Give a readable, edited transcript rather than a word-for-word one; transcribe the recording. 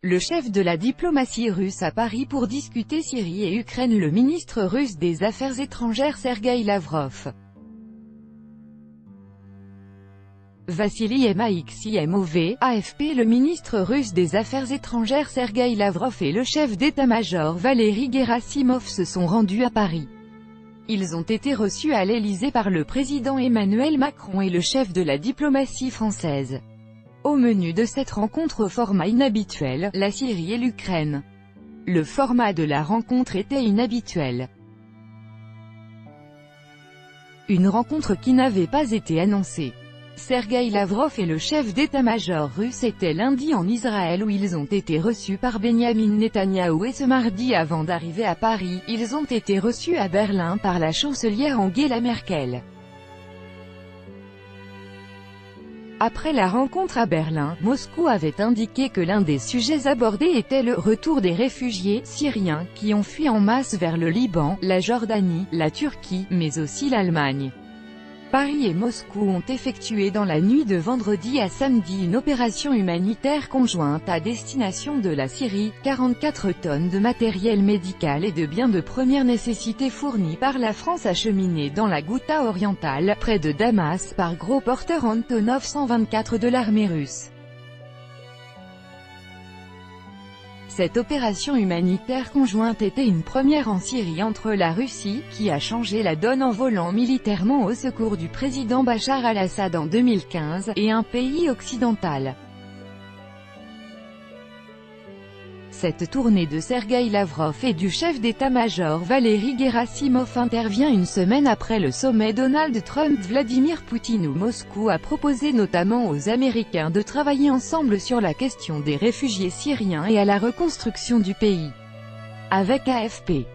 Le chef de la diplomatie russe à Paris pour discuter Syrie et Ukraine. Le ministre russe des Affaires étrangères Sergueï Lavrov, Vassily Maximov, AFP. Le ministre russe des Affaires étrangères Sergueï Lavrov et le chef d'état-major Valéry Gerasimov se sont rendus à Paris. Ils ont été reçus à l'Élysée par le président Emmanuel Macron et le chef de la diplomatie française. Au menu de cette rencontre, format inhabituel, la Syrie et l'Ukraine. Le format de la rencontre était inhabituel. Une rencontre qui n'avait pas été annoncée. Sergueï Lavrov et le chef d'état-major russe étaient lundi en Israël où ils ont été reçus par Benyamin Netanyahou et ce mardi avant d'arriver à Paris, ils ont été reçus à Berlin par la chancelière Angela Merkel. Après la rencontre à Berlin, Moscou avait indiqué que l'un des sujets abordés était le retour des réfugiés syriens qui ont fui en masse vers le Liban, la Jordanie, la Turquie, mais aussi l'Allemagne. Paris et Moscou ont effectué dans la nuit de vendredi à samedi une opération humanitaire conjointe à destination de la Syrie. 44 tonnes de matériel médical et de biens de première nécessité fournis par la France acheminés dans la Ghouta orientale, près de Damas, par gros porteur Antonov 124 de l'armée russe. Cette opération humanitaire conjointe était une première en Syrie entre la Russie, qui a changé la donne en volant militairement au secours du président Bachar al-Assad en 2015, et un pays occidental. Cette tournée de Sergueï Lavrov et du chef d'état-major Valéry Gerasimov intervient une semaine après le sommet Donald Trump-Vladimir Poutine où Moscou a proposé notamment aux Américains de travailler ensemble sur la question des réfugiés syriens et à la reconstruction du pays. Avec AFP.